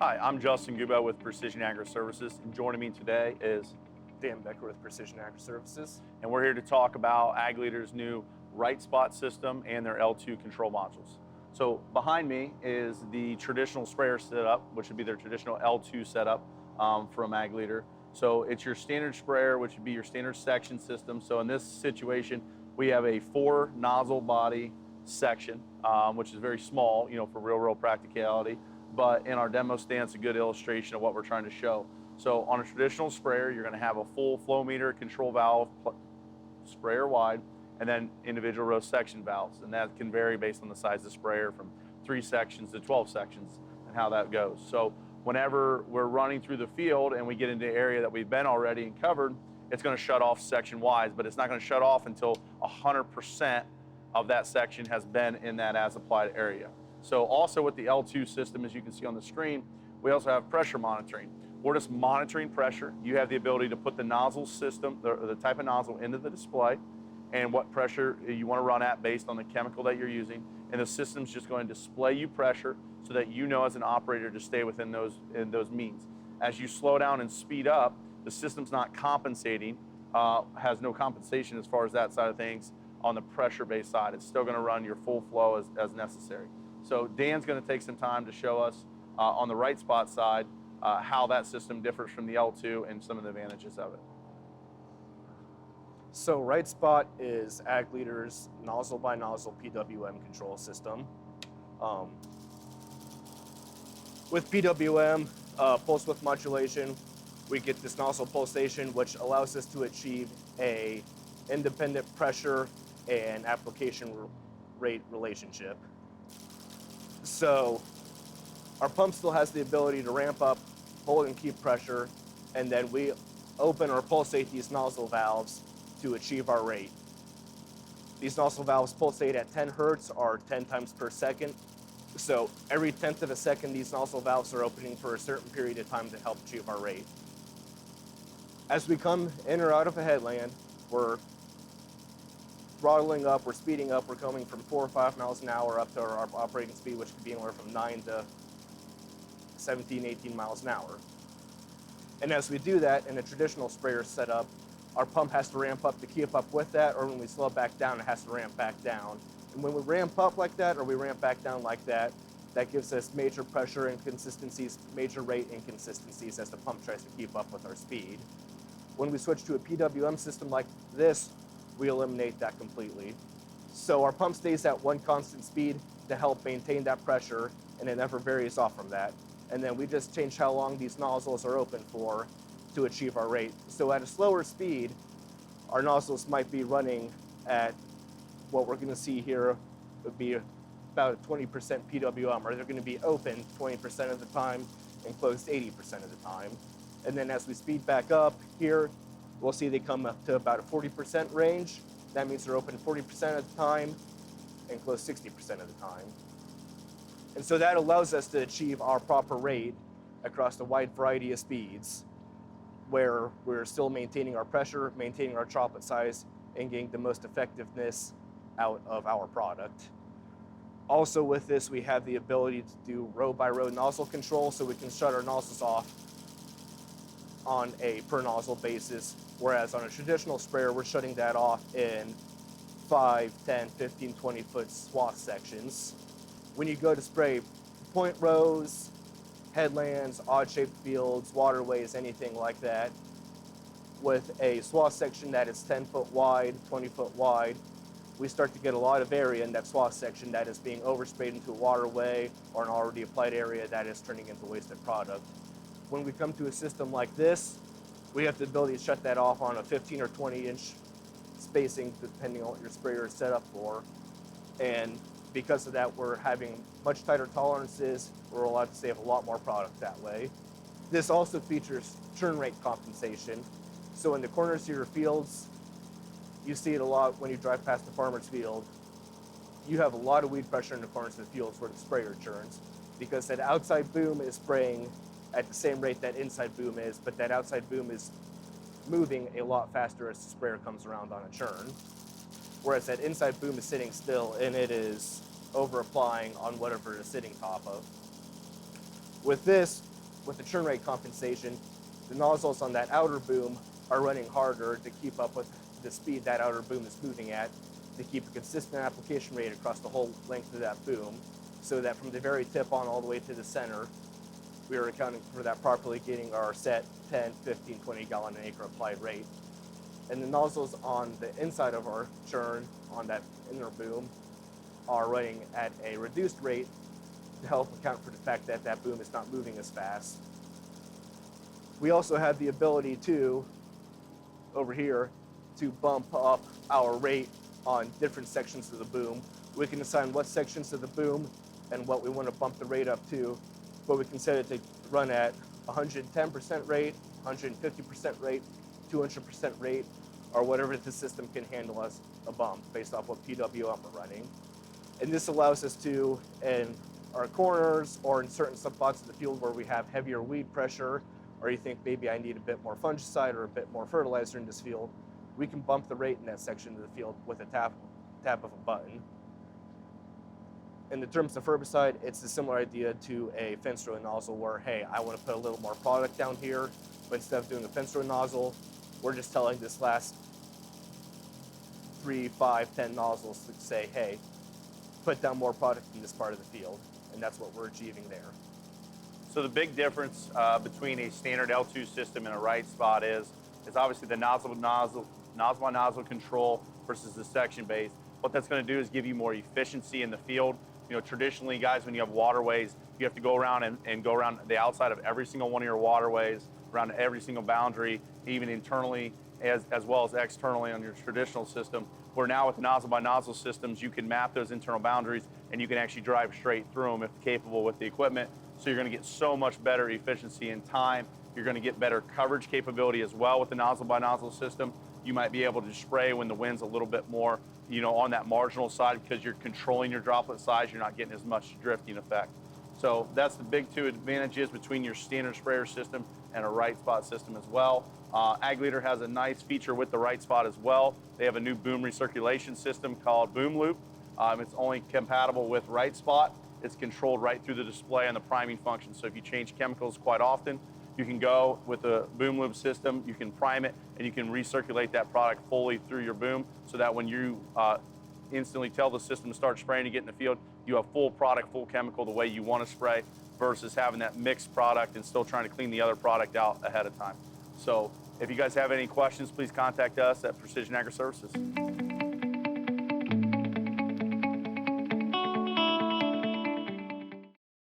Hi, I'm Justin Gubo with Precision Agri Services, and joining me today is Dan Becker with Precision Agri Services. and we're here to talk about Ag Leader's new RightSpot system and their L2 control modules. So behind me is the traditional sprayer setup, which would be their traditional L2 setup from Ag Leader. So it's your standard sprayer, which would be your standard section system. So in this situation, we have a 4 nozzle body section, which is very small, for real practicality. But in our demo stand, it's a good illustration of what we're trying to show. So on a traditional sprayer, you're going to have a full flow meter, control valve, sprayer wide, and then individual row section valves. And that can vary based on the size of the sprayer from 3 sections to 12 sections and how that goes. So whenever we're running through the field and we get into an area that we've been already and covered, it's going to shut off section wise, but it's not going to shut off until 100% of that section has been in that as applied area. So also with the L2 system, as you can see on the screen, we also have pressure monitoring. We're just monitoring pressure. You have the ability to put the nozzle system, the type of nozzle into the display and what pressure you want to run at based on the chemical that you're using. And the system's just going to display you pressure so that you know as an operator to stay within those means. As you slow down and speed up, the system's not compensating, has no compensation as far as that side of things on the pressure-based side. It's still going to run your full flow as necessary. So Dan's going to take some time to show us on the RightSpot side how that system differs from the L2 and some of the advantages of it. So RightSpot is Ag Leader's nozzle-by-nozzle PWM control system. With PWM, pulse width modulation, we get this nozzle pulsation, which allows us to achieve a independent pressure and application rate relationship. So our pump still has the ability to ramp up, hold and keep pressure, and then we open or pulsate these nozzle valves to achieve our rate. These nozzle valves pulsate at 10 hertz or 10 times per second. So every 10th of a second, these nozzle valves are opening for a certain period of time to help achieve our rate. As we come in or out of a headland, we're throttling up, we're speeding up, we're coming from 4 or 5 miles an hour up to our operating speed, which could be anywhere from 9 to 17, 18 miles an hour. And as we do that in a traditional sprayer setup, our pump has to ramp up to keep up with that, or when we slow back down, it has to ramp back down. And when we ramp up like that, or we ramp back down like that, that gives us major pressure inconsistencies, major rate inconsistencies as the pump tries to keep up with our speed. When we switch to a PWM system like this, we eliminate that completely. So our pump stays at one constant speed to help maintain that pressure, and it never varies off from that. And then we just change how long these nozzles are open for to achieve our rate. So at a slower speed, our nozzles might be running at what we're going to see here would be about 20% PWM, or they're going to be open 20% of the time and closed 80% of the time. And then as we speed back up here, we'll see they come up to about a 40% range. That means they're open 40% of the time and closed 60% of the time. And so that allows us to achieve our proper rate across a wide variety of speeds, where we're still maintaining our pressure, maintaining our droplet size, and getting the most effectiveness out of our product. Also with this, we have the ability to do row by row nozzle control, so we can shut our nozzles off on a per nozzle basis, whereas on a traditional sprayer, we're shutting that off in 5, 10, 15, 20 foot swath sections. When you go to spray point rows, headlands, odd-shaped fields, waterways, anything like that, with a swath section that is 10 foot wide, 20 foot wide, we start to get a lot of area in that swath section that is being oversprayed into a waterway or an already applied area that is turning into wasted product. When we come to a system like this, we have the ability to shut that off on a 15 or 20 inch spacing, depending on what your sprayer is set up for. And because of that, we're having much tighter tolerances. We're allowed to save a lot more product that way. This also features churn rate compensation. So in the corners of your fields, you see it a lot when you drive past the farmer's field. You have a lot of weed pressure in the corners of the fields where the sprayer churns, because that outside boom is spraying at the same rate that inside boom is, but that outside boom is moving a lot faster as the sprayer comes around on a churn. Whereas that inside boom is sitting still and it is over applying on whatever it is sitting top of. With this, with the churn rate compensation, the nozzles on that outer boom are running harder to keep up with the speed that outer boom is moving at, to keep a consistent application rate across the whole length of that boom, so that from the very tip on all the way to the center, we are accounting for that properly, getting our set 10, 15, 20 gallon an acre applied rate. And the nozzles on the inside of our churn on that inner boom are running at a reduced rate to help account for the fact that that boom is not moving as fast. We also have the ability to, over here, to bump up our rate on different sections of the boom. We can assign what sections of the boom and what we want to bump the rate up to, but we can set it to run at 110% rate, 150% rate, 200% rate, or whatever the system can handle as a bump based off what PWM we're running. And this allows us to, in our corners or in certain spots of the field where we have heavier weed pressure, or you think maybe I need a bit more fungicide or a bit more fertilizer in this field, we can bump the rate in that section of the field with a tap of a button. In the terms of herbicide, it's a similar idea to a fence row nozzle where, hey, I want to put a little more product down here, but instead of doing a fence row nozzle, we're just telling this last 3, 5, 10 nozzles to say, hey, put down more product in this part of the field, and that's what we're achieving there. So the big difference between a standard L2 system and a RightSpot is obviously the nozzle-by-nozzle control versus the section-based. What that's going to do is give you more efficiency in the field. You know, traditionally, guys, when you have waterways, you have to go around and go around the outside of every single one of your waterways, around every single boundary, even internally as well as externally on your traditional system. Where now with nozzle-by-nozzle systems, you can map those internal boundaries and you can actually drive straight through them if capable with the equipment. So you're going to get so much better efficiency in time. You're going to get better coverage capability as well with the nozzle-by-nozzle system. You might be able to spray when the wind's a little bit more, you know, on that marginal side because you're controlling your droplet size. You're not getting as much drifting effect. So that's the big two advantages between your standard sprayer system and a RightSpot system as well. Ag Leader has a nice feature with the RightSpot as well. They have a new boom recirculation system called BoomLoop. It's only compatible with RightSpot. It's controlled right through the display and the priming function. So if you change chemicals quite often, you can go with the BoomLoop system, you can prime it, and you can recirculate that product fully through your boom so that when you instantly tell the system to start spraying to get in the field, you have full product, full chemical the way you want to spray versus having that mixed product and still trying to clean the other product out ahead of time. So if you guys have any questions, please contact us at Precision Agri Services.